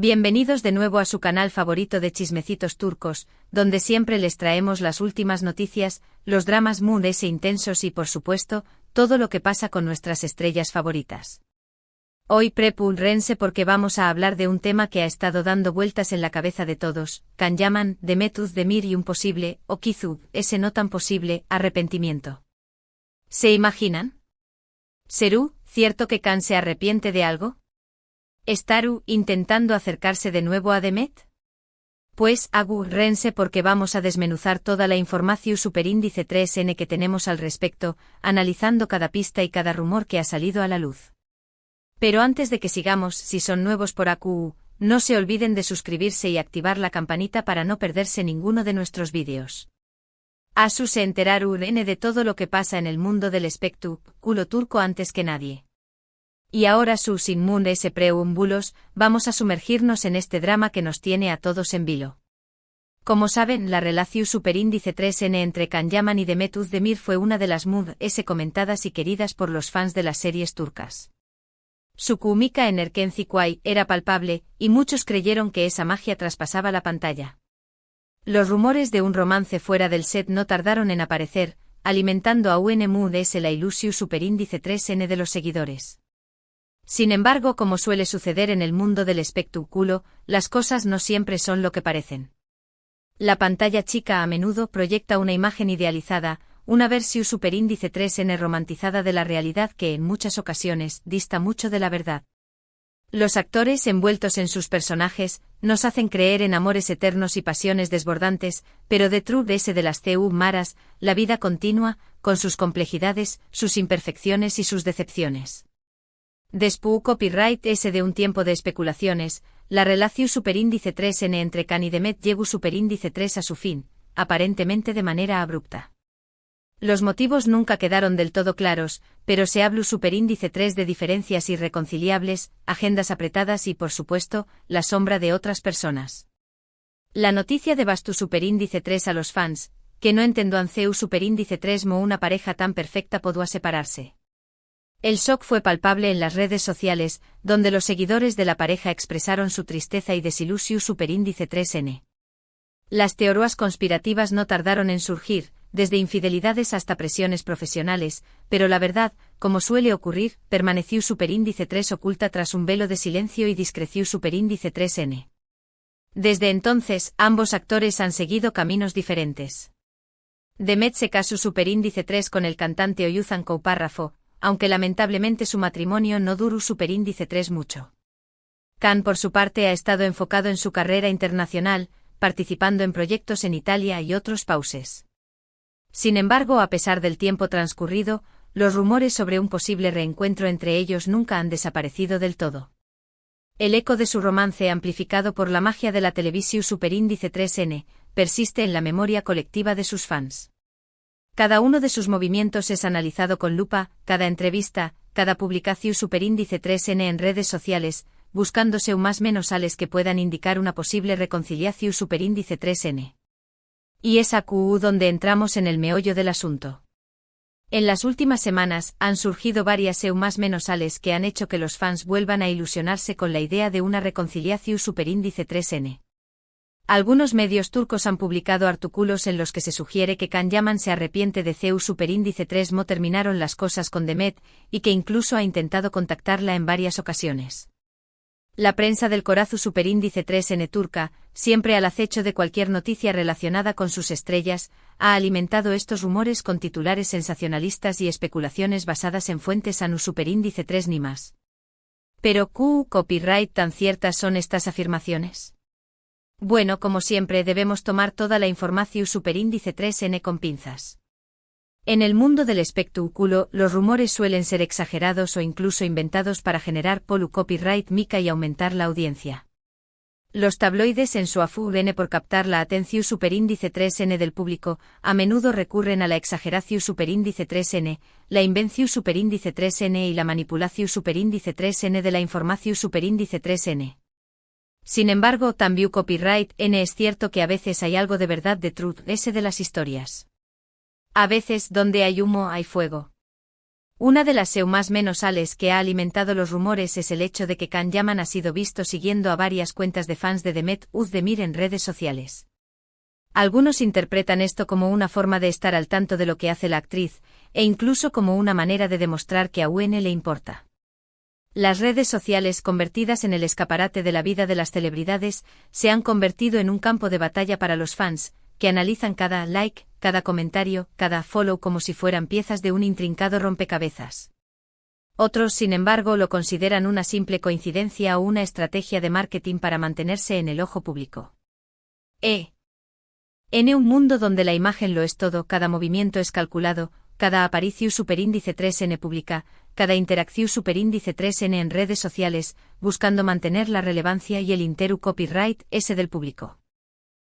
Bienvenidos de nuevo a su canal favorito de chismecitos turcos, donde siempre les traemos las últimas noticias, los dramas mood intensos y por supuesto, todo lo que pasa con nuestras estrellas favoritas. Hoy prepúrense porque vamos a hablar de un tema que ha estado dando vueltas en la cabeza de todos, Can Yaman, Demet Özdemir y un posible, o quizá, ese no tan posible, arrepentimiento. ¿Se imaginan? ¿Serú cierto que Can se arrepiente de algo? ¿Estarú intentando acercarse de nuevo a Demet? Pues agárrense porque vamos a desmenuzar toda la información superíndice 3N que tenemos al respecto, analizando cada pista y cada rumor que ha salido a la luz. Pero antes de que sigamos, si son nuevos por AQU, no se olviden de suscribirse y activar la campanita para no perderse ninguno de nuestros vídeos. Así se enterarán de todo lo que pasa en el mundo del espectáculo turco antes que nadie. Y ahora sin más preámbulos, vamos a sumergirnos en este drama que nos tiene a todos en vilo. Como saben, la relación superíndice 3N entre Can Yaman y Demet Özdemir fue una de las más comentadas y queridas por los fans de las series turcas. Su química en Erkenci era palpable, y muchos creyeron que esa magia traspasaba la pantalla. Los rumores de un romance fuera del set no tardaron en aparecer, alimentando aún más la ilusión superíndice 3N de los seguidores. Sin embargo, como suele suceder en el mundo del espectáculo, las cosas no siempre son lo que parecen. La pantalla chica a menudo proyecta una imagen idealizada, una versión superíndice 3N romantizada de la realidad que en muchas ocasiones dista mucho de la verdad. Los actores envueltos en sus personajes nos hacen creer en amores eternos y pasiones desbordantes, pero detrás de las maras, la vida continua, con sus complejidades, sus imperfecciones y sus decepciones. Después copyright de un tiempo de especulaciones, la relación superíndice 3N entre Can y Demet llegó superíndice 3 a su fin, aparentemente de manera abrupta. Los motivos nunca quedaron del todo claros, pero se habló superíndice 3 de diferencias irreconciliables, agendas apretadas y por supuesto, la sombra de otras personas. La noticia devastó superíndice 3 a los fans, que no entendió superíndice 3 como una pareja tan perfecta podía separarse. El shock fue palpable en las redes sociales, donde los seguidores de la pareja expresaron su tristeza y desilusión superíndice 3N. Las teorías conspirativas no tardaron en surgir, desde infidelidades hasta presiones profesionales, pero la verdad, como suele ocurrir, permaneció superíndice 3 oculta tras un velo de silencio y discreción superíndice 3N. Desde entonces, ambos actores han seguido caminos diferentes. Demet se casó superíndice 3 con el cantante Oyuzhan Párrafo, aunque lamentablemente su matrimonio no duró superíndice 3 mucho. Can, por su parte, ha estado enfocado en su carrera internacional, participando en proyectos en Italia y otros países. Sin embargo, a pesar del tiempo transcurrido, los rumores sobre un posible reencuentro entre ellos nunca han desaparecido del todo. El eco de su romance, amplificado por la magia de la televisión superíndice 3N, persiste en la memoria colectiva de sus fans. Cada uno de sus movimientos es analizado con lupa, cada entrevista, cada publicación superíndice 3N en redes sociales, buscándose un más menos ales que puedan indicar una posible reconciliación superíndice 3N. Y es aquí donde entramos en el meollo del asunto. En las últimas semanas han surgido varias más menos ales que han hecho que los fans vuelvan a ilusionarse con la idea de una reconciliación superíndice 3N. Algunos medios turcos han publicado artículos en los que se sugiere que Can Yaman se arrepiente de superíndice 3 mo terminaron las cosas con Demet, y que incluso ha intentado contactarla en varias ocasiones. La prensa del corazón superíndice 3N turca, siempre al acecho de cualquier noticia relacionada con sus estrellas, ha alimentado estos rumores con titulares sensacionalistas y especulaciones basadas en fuentes ANU superíndice 3 ni más. Pero copyright tan ciertas son estas afirmaciones. Bueno, como siempre debemos tomar toda la información superíndice 3N con pinzas. En el mundo del espectáculo, los rumores suelen ser exagerados o incluso inventados para generar copyright mica y aumentar la audiencia. Los tabloides en su afán por captar la atención superíndice 3N del público, a menudo recurren a la exageración superíndice 3N, la invención superíndice 3N y la manipulación superíndice 3N de la información superíndice 3N. Sin embargo, también copyright N es cierto que a veces hay algo de verdad detrás de las historias. A veces, donde hay humo hay fuego. Una de las más menosales que ha alimentado los rumores es el hecho de que Can Yaman ha sido visto siguiendo a varias cuentas de fans de Demet Özdemir en redes sociales. Algunos interpretan esto como una forma de estar al tanto de lo que hace la actriz, e incluso como una manera de demostrar que a UN le importa. Las redes sociales, convertidas en el escaparate de la vida de las celebridades, se han convertido en un campo de batalla para los fans, que analizan cada like, cada comentario, cada follow como si fueran piezas de un intrincado rompecabezas. Otros, sin embargo, lo consideran una simple coincidencia o una estrategia de marketing para mantenerse en el ojo público. En un mundo donde la imagen lo es todo, cada movimiento es calculado, cada aparición superíndice 3n pública, cada interacción superíndice 3n en redes sociales, buscando mantener la relevancia y el interu copyright ese del público.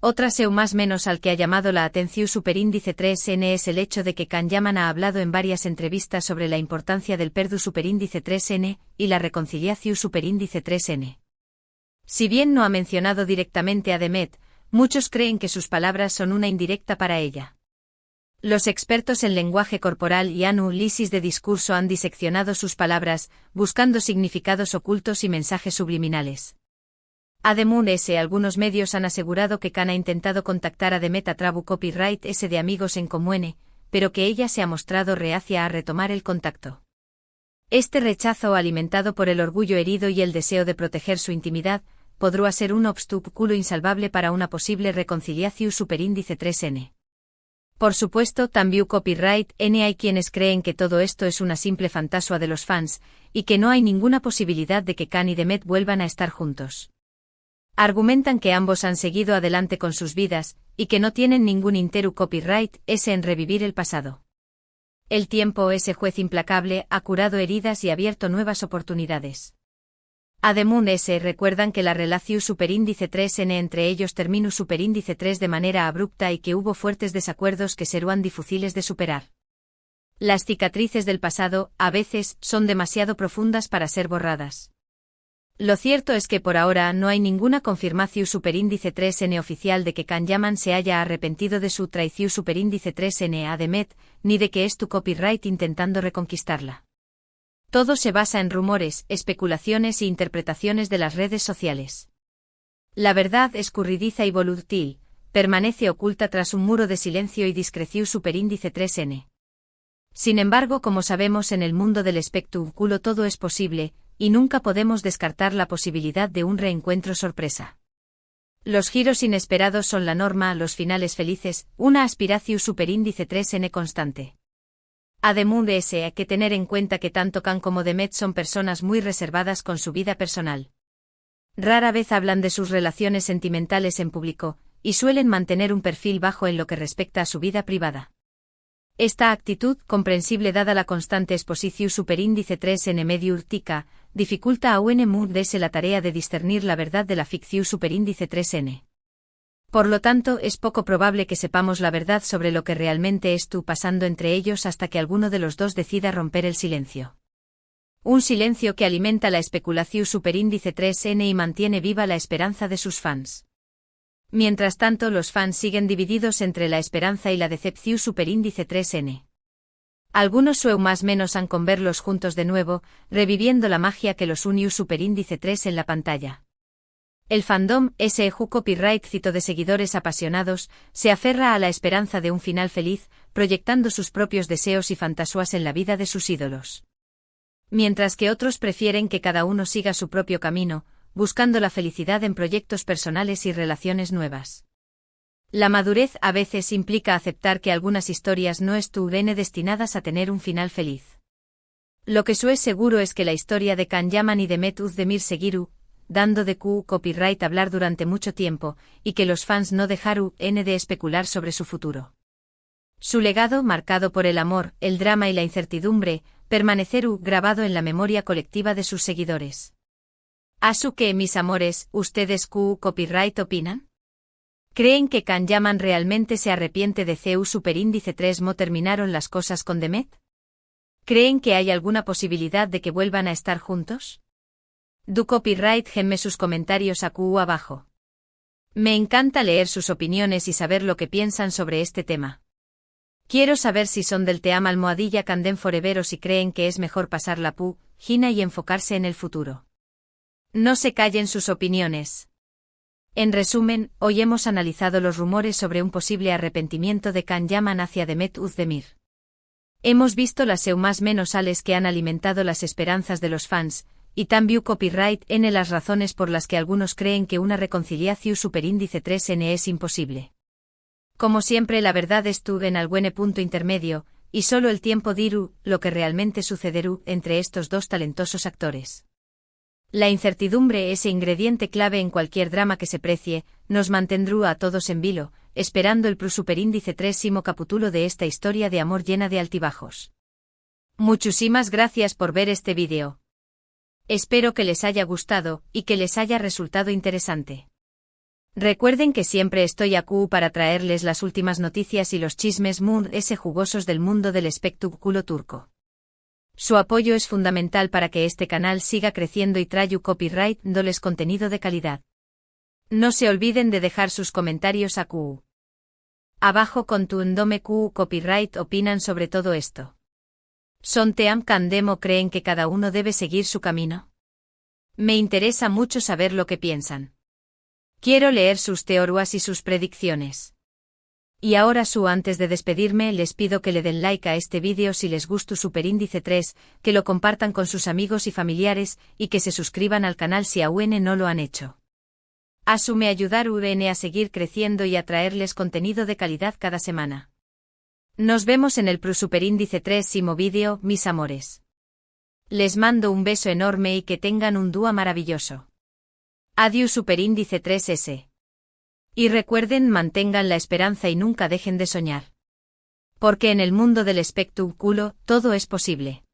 Otra más menos al que ha llamado la atención superíndice 3n es el hecho de que Can Yaman ha hablado en varias entrevistas sobre la importancia del perdu superíndice 3n y la reconciliación superíndice 3n. Si bien no ha mencionado directamente a Demet, muchos creen que sus palabras son una indirecta para ella. Los expertos en lenguaje corporal y análisis de discurso han diseccionado sus palabras, buscando significados ocultos y mensajes subliminales. Además, algunos medios han asegurado que Can ha intentado contactar a Demet a través copyright S de amigos en común, pero que ella se ha mostrado reacia a retomar el contacto. Este rechazo, alimentado por el orgullo herido y el deseo de proteger su intimidad, podría ser un obstáculo insalvable para una posible reconciliación superíndice 3n. Por supuesto, también copyright N hay quienes creen que todo esto es una simple fantasía de los fans, y que no hay ninguna posibilidad de que Can y Demet vuelvan a estar juntos. Argumentan que ambos han seguido adelante con sus vidas, y que no tienen ningún interu copyright ese en revivir el pasado. El tiempo, ese juez implacable, ha curado heridas y abierto nuevas oportunidades. Además, recuerdan que la relación superíndice 3n entre ellos terminó superíndice 3 de manera abrupta y que hubo fuertes desacuerdos que serán difíciles de superar. Las cicatrices del pasado, a veces, son demasiado profundas para ser borradas. Lo cierto es que por ahora no hay ninguna confirmación superíndice 3n oficial de que Can Yaman se haya arrepentido de su traición superíndice 3n a Demet, ni de que es tu copyright intentando reconquistarla. Todo se basa en rumores, especulaciones e interpretaciones de las redes sociales. La verdad escurridiza y volátil, permanece oculta tras un muro de silencio y discreción superíndice 3n. Sin embargo, como sabemos, en el mundo del espectáculo todo es posible, y nunca podemos descartar la posibilidad de un reencuentro sorpresa. Los giros inesperados son la norma, los finales felices, una aspiración superíndice 3n constante. Además, hay que tener en cuenta que tanto Can como Demet son personas muy reservadas con su vida personal. Rara vez hablan de sus relaciones sentimentales en público, y suelen mantener un perfil bajo en lo que respecta a su vida privada. Esta actitud, comprensible dada la constante exposición superíndice 3n medio urtica, dificulta a UNMUDS la tarea de discernir la verdad de la ficción superíndice 3n. Por lo tanto, es poco probable que sepamos la verdad sobre lo que realmente estuvo pasando entre ellos hasta que alguno de los dos decida romper el silencio. Un silencio que alimenta la especulación superíndice 3n y mantiene viva la esperanza de sus fans. Mientras tanto, los fans siguen divididos entre la esperanza y la decepción superíndice 3n. Algunos más menos han con verlos juntos de nuevo, reviviendo la magia que los unió superíndice 3 en la pantalla. El fandom, ese copyright cito de seguidores apasionados, se aferra a la esperanza de un final feliz, proyectando sus propios deseos y fantasías en la vida de sus ídolos. Mientras que otros prefieren que cada uno siga su propio camino, buscando la felicidad en proyectos personales y relaciones nuevas. La madurez a veces implica aceptar que algunas historias no estuvieron destinadas a tener un final feliz. Lo que es seguro es que la historia de Can Yaman y Demet Özdemir seguirá dando de copyright hablar durante mucho tiempo, y que los fans no dejarán de especular sobre su futuro. Su legado, marcado por el amor, el drama y la incertidumbre, permanecerá grabado en la memoria colectiva de sus seguidores. ¿Asu que, mis amores, ustedes copyright opinan? ¿Creen que Can Yaman realmente se arrepiente de CU superíndice 3 mo terminaron las cosas con Demet? ¿Creen que hay alguna posibilidad de que vuelvan a estar juntos? Du copyright gemme sus comentarios abajo. Me encanta leer sus opiniones y saber lo que piensan sobre este tema. Quiero saber si son del team almohadilla Candem Forever o si creen que es mejor pasar la página y enfocarse en el futuro. No se callen sus opiniones. En resumen, hoy hemos analizado los rumores sobre un posible arrepentimiento de Can Yaman hacia Demet Özdemir. Hemos visto las más menos sales que han alimentado las esperanzas de los fans, y también copyright en las razones por las que algunos creen que una reconciliación superíndice 3N es imposible. Como siempre, la verdad estuvo en algún punto intermedio, y solo el tiempo dirá lo que realmente sucederá entre estos dos talentosos actores. La incertidumbre, ese ingrediente clave en cualquier drama que se precie, nos mantendrá a todos en vilo, esperando el superíndice 3º capítulo de esta historia de amor llena de altibajos. Muchísimas gracias por ver este vídeo. Espero que les haya gustado y que les haya resultado interesante. Recuerden que siempre estoy aquí para traerles las últimas noticias y los chismes jugosos del mundo del espectáculo turco. Su apoyo es fundamental para que este canal siga creciendo y traiga copyright dándoles contenido de calidad. No se olviden de dejar sus comentarios aquí abajo contándome qué copyright opinan sobre todo esto. ¿Son team Candem o creen que cada uno debe seguir su camino? Me interesa mucho saber lo que piensan. Quiero leer sus teorías y sus predicciones. Y ahora antes de despedirme les pido que le den like a este vídeo si les gusta superíndice 3, que lo compartan con sus amigos y familiares, y que se suscriban al canal si aún no lo han hecho. Me ayudar a seguir creciendo y a traerles contenido de calidad cada semana. Nos vemos en el superíndice 3º vídeo, mis amores. Les mando un beso enorme y que tengan un día maravilloso. Adiós superíndice 3S. Y recuerden, mantengan la esperanza y nunca dejen de soñar. Porque en el mundo del espectáculo, todo es posible.